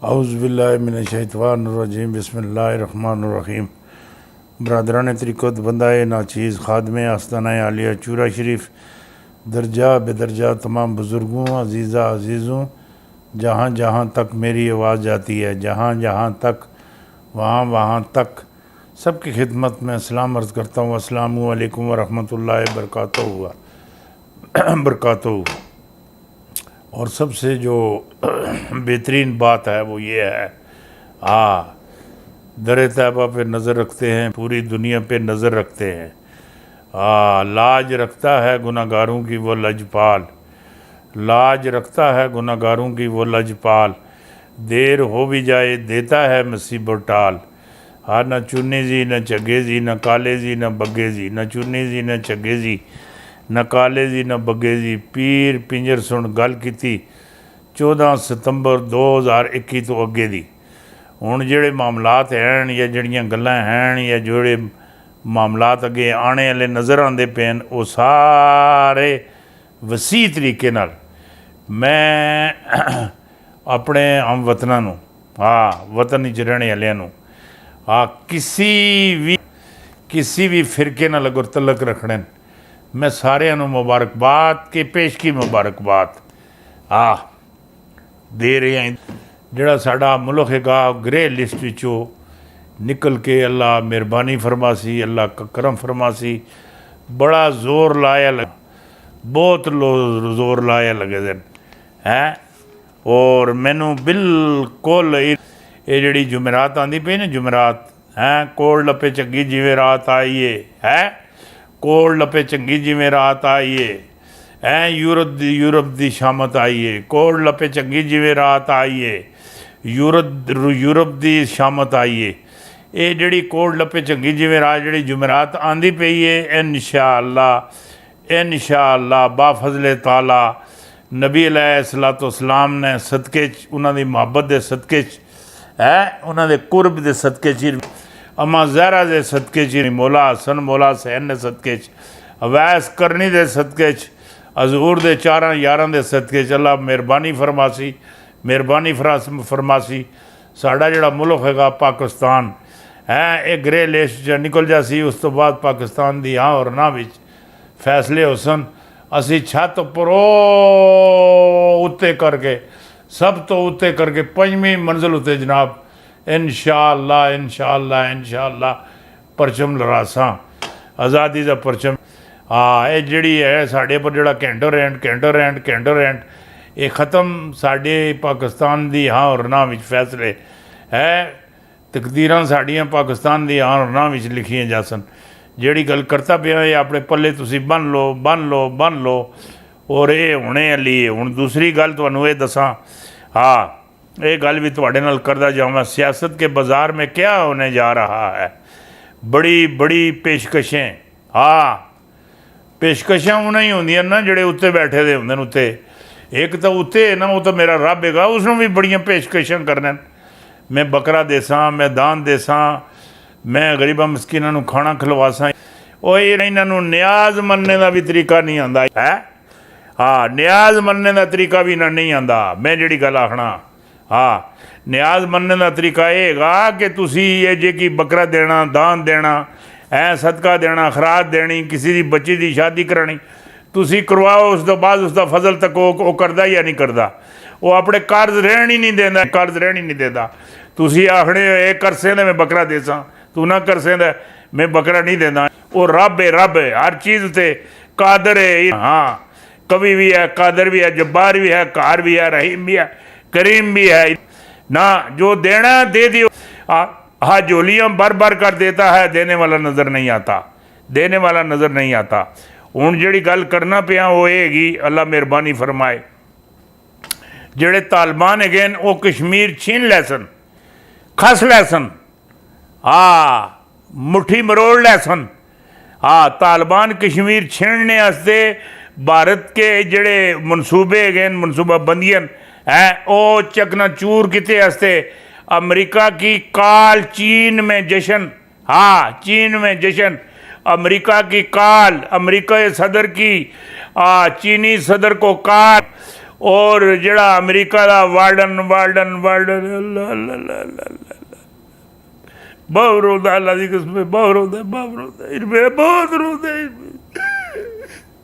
اعوذ باللہ من الشیطان الرجیم بسم اللہ الرحمن الرحیم۔ برادران طریقت بندہ ناچیز خادم آستانہ عالیہ چورا شریف درجہ بے درجہ تمام بزرگوں عزیزوں جہاں جہاں تک میری آواز جاتی ہے، جہاں جہاں تک وہاں تک سب کی خدمت میں سلام عرض کرتا ہوں۔ السلام علیکم ورحمۃ اللہ برکاتہ۔ اور سب سے جو بہترین بات ہے وہ یہ ہے، در طیبہ پہ نظر رکھتے ہیں، پوری دنیا پہ نظر رکھتے ہیں۔ لاج رکھتا ہے گناہ گاروں کی وہ لجپال، لاج رکھتا ہے گناہ گاروں کی وہ لجپال، دیر ہو بھی جائے دیتا ہے مصیبت ٹال۔ نہ چنی زی نہ چگے زی نہ کالے زی نہ بگے زی، نہ چنی زی نہ چگے زی نہ کالے زی نہ بگے زی۔ پیر پنجر سن گل کیتی 14 ستمبر 2021 تو اگے دی۔ ہن جڑے معاملات ہیں یا جڑیاں گلاں ہیں یا جڑے معاملات اگے آنے والے نظر آندے پین، وہ سارے وسیع طریقے نال میں اپنے ہم وطناں نوں، وطن وچ رہنے والیاں نوں، کسی بھی فرقے نال اگر تعلق رکھنے، میں سارے نوں مبارکباد کے پیش کی مبارکباد دے رہے ہیں۔ جڑا ساڈا ملک ہے گا گرے لسٹ وچوں نکل کے اللہ مہربانی فرماسی، اللہ کا کرم فرماسی، بڑا زور لایا بہت زور لایا لگے دن ہے۔ اور مینوں بالکل یہ جڑی جمعرات آندی پئی نا، جمعرات کوڑ لپے چنگی جیویں رات آئیے کوڑ لپے چنگی جیویں رات آئیے یورپ دی شامت آئیے، کوڑ لپے چنگی جیویں رات آئیے یورپ دی شامت آئیے۔ یہ جڑی کوڑ لپے چنگی جیویں رات جڑی جمعرات آندی پئی ہے، انشاءاللہ با فضل تعالی نبی علیہ الصلوۃ والسلام نے صدقے انہاں دی محبت دے صدقے انہاں دے قرب دے صدقے اما زہرا دے صدقے مولا حسن مولا حسین دے صدقے اویس کرنی دے صدقے حضور دے چاراں یاراں دے صدقے اللہ مہربانی فرماسی۔ ساڈا جڑا ملک ہے گا پاکستان ایک گرے لسٹ نکل جاسی، اس تو بعد پاکستان دی اور نہ وچ فیصلے حسن اسی چھت پرو اتے کر کے سب تو اتے کر کے 5ویں منزل اتے جناب انشاءاللہ پرچم لراساں آزادی دا پرچم۔ یہ جڑی ہے ساڈے پر جڑا کینٹو رینٹ یہ ختم ساڈے پاکستان دی اور نہ وچ فیصلے تقدیراں ساڈیاں پاکستان دی اور نہ وچ لکھیاں جاسن۔ جیڑی گل کرتا پیا یہ اپنے پلے تسی بن لو اور یہ ہونے والی ہے۔ ہن دوسری گل تانوں یہ دساں، یہ گل بھی تواڈے نال کردا جاواں، سیاست کے بازار میں کیا ہونے جا رہا ہے۔ بڑی پیشکشیں پیشکشاں انہیں ہی ہوندیاں نا جڑے اتنے بیٹھے دے ہوندے اتنے، ایک تو اتنے ہے نا، وہ تو میرا رب ہے گا، اس نوں بھی بڑیاں پیشکشاں کرنے، میں بکرا دیساں، میں دان دیساں، میں غریباں مسکیناں نوں کھانا کھلواساں۔ وہ انہاں نوں نیاز مننے دا بھی طریقہ نہیں آندا نیاز مننے دا طریقہ بھی نہیں آندا۔ میں جڑی گل آکھنا نیاز مننے دا طریقہ یہ گا کہ تسی یہ جے کی بکرا دینا، دان دینا، صدقہ دینا، خراج دینی، کسی دی بچی دی شادی کرانی، تسی کرواؤ، اس تو بعد اس دا فضل تک وہ کردا یا نہیں کردا، وہ اپنے قرض رہن ہی نہیں دیندا۔ تسی آکھنے یہ کر سیندا میں بکرا دیساں، تو نہ کر سیندا میں بکرا نہیں دینا۔ وہ رب ہے ہر چیز تے قادر ہے، کبھی بھی ہے، قادر بھی ہے، جبار بھی ہے، قہار بھی ہے، رحیم بھی ہے، کریم بھی ہے نا۔ جو دینا دے دیو، جولیاں بر کر دیتا ہے، دینے والا نظر نہیں آتا۔ ہن جڑی گل کرنا پیا وہ یہ گی، اللہ مہربانی فرمائے، جڑے طالبان ہے وہ کشمیر چھین لے سن، کھس لے سن، مٹھی مروڑ لے سن۔ طالبان کشمیر چھیننے واسطے بھارت کے جڑے منصوبے گئے، منصوبہ بندیاں او چکنا چور کیتے واسطے امریکہ کی کال چین میں جشن، امریکہ کی کال، امریکہ صدر کی چینی صدر کو کال، اور جڑا امریکہ دا وارڈن اللہ اللہ اللہ اللہ بہت رودا اللہ دی قسم بہت رودا بہت رودا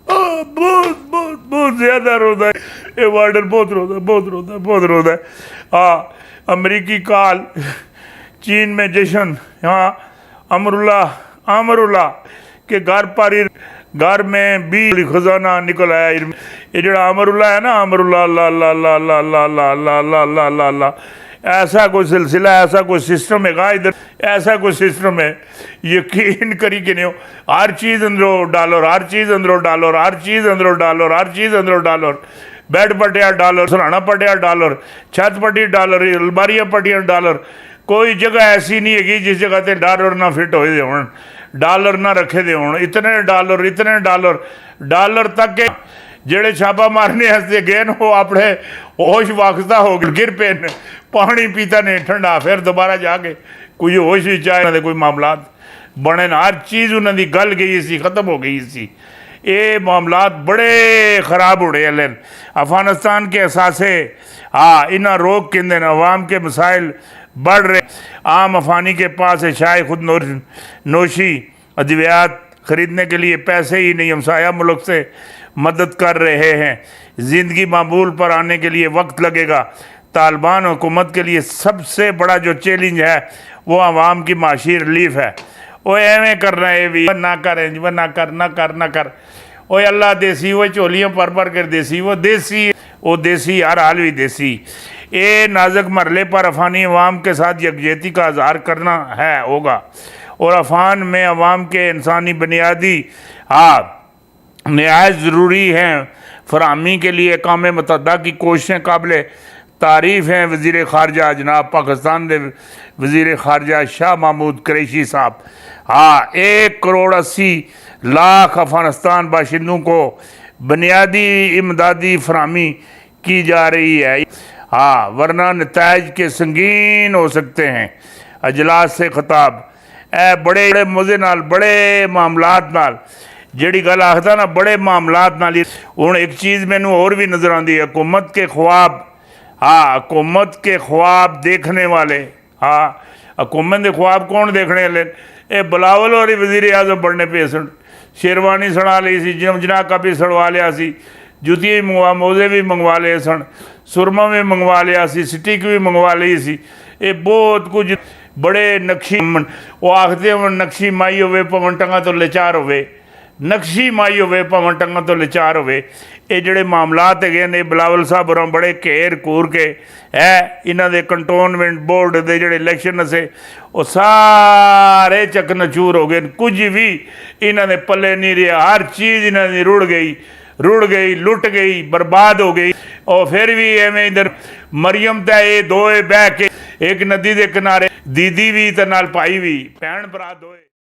بہت بہت بہت زیادہ رودا ہے یہ وارڈن بہت رودا ہے ہاں امریکی کال چین میں جشن ہاں امر اللہ کے گھر میں بھی خزانہ نکل آیا یہ جڑا امر اللہ ہے نا امر اللہ اللہ اللہ اللہ اللہ اللہ اللہ اللہ اللہ اللہ اللہ ایسا کوئی سلسلہ ایسا کوئی سسٹم ہے ادھر ایسا کوئی سسٹم ہے یقین کری کہ نہیں ہو ہر چیز اندروں ڈالر ہر چیز اندروں ڈالر ہر چیز اندروں ڈالر ہر چیز اندروں ڈالر بیڈ پٹیا ڈالر سرانا پٹیا ڈالر چھت پٹی ڈالر الماریاں پٹیاں ڈالر کوئی جگہ ایسی نہیں ہے جس جگہ تے ڈالر نہ فٹ ہوئے دے ہون ڈالر نہ رکھے دے ہون اتنے ڈالر تک کہ جڑے چھاپا مارنے ہستے گئے نا وہ اپنے ہوش واقعہ ہو گئے گر پہ پانی پیتا نہیں ٹھنڈا پھر دوبارہ جا کے کوئی ہوش بھی چاہے کوئی معاملات بنے نا ہر چیز انہوں نے گل گئی سی ختم ہو گئی سی یہ معاملات بڑے خراب ہو رہے ہیں افغانستان کے اثاثے انہیں روک کے دن عوام کے مسائل بڑھ رہے عام افغانی کے پاس اشیائے خود نوشی ادویات خریدنے کے لیے پیسے ہی نہیں ہمسایہ ملک سے مدد کر رہے ہیں زندگی معمول پر آنے کے لیے وقت لگے گا طالبان حکومت کے لیے سب سے بڑا جو چیلنج ہے وہ عوام کی معاشی ریلیف ہے وہ ایویں کرنا ہے بھی نہ کریں وہ نہ کر وہ اللہ دیسی وہ چولیاں پر کر دیسی وہ دیسی ہر حال بھی دیسی یہ نازک مرحلے پر افغانی عوام کے ساتھ یکجہتی کا اظہار کرنا ہوگا اور افغان میں عوام کے انسانی بنیادی نہایت ضروری ہیں فراہمی کے لیے اقوام متحدہ کی کوششیں قابل تعریف ہیں وزیر خارجہ جناب پاکستان کے وزیر خارجہ شاہ محمود قریشی صاحب 1,80,00,000 افغانستان باشندوں کو بنیادی امدادی فراہمی کی جا رہی ہے ورنہ نتائج کے سنگین ہو سکتے ہیں اجلاس سے خطاب بڑے مزے نال بڑے معاملات نال جیڑی گل آخدا نا بڑے معاملات نال ہن ایک چیز مینوں اور بھی نظر آندی ہے حکومت کے خواب دیکھنے والے حکومت کے خواب کون دیکھنے والے اے بلاول اور وزیر اعظم بڑھنے پہ سن شیروانی سڑا لی سی جناح کا بھی سڑوا لیا سی جوتی موزے بھی منگوا لے سن سرما بھی منگوا لیا سی سٹک بھی منگوا لی سی یہ بہت کچھ بڑے نقشی وہ آختے ہیں نقشی مائی ہوئے پون ٹنگا تو لچار ہوئے نقشی مائی ہوئے پون ٹنگا تو لچار ہوئے یہ جڑے معاملات ہے بلاول صاحب اور بڑے گھیر کور کے انہوں دے کنٹونمنٹ بورڈ دے جڑے الیکشن سے وہ سارے چکنچور ہو گئے کچھ بھی انہوں نے پلے نہیں رہا ہر چیز انہوں نے رڑ گئی لٹ گئی برباد ہو گئی اور پھر بھی ایویں ادھر مریم تے یہ دوئے بہ کے ایک ندی دے کنارے دیدی بھی تے نال پائی بھی بہن برا دوئے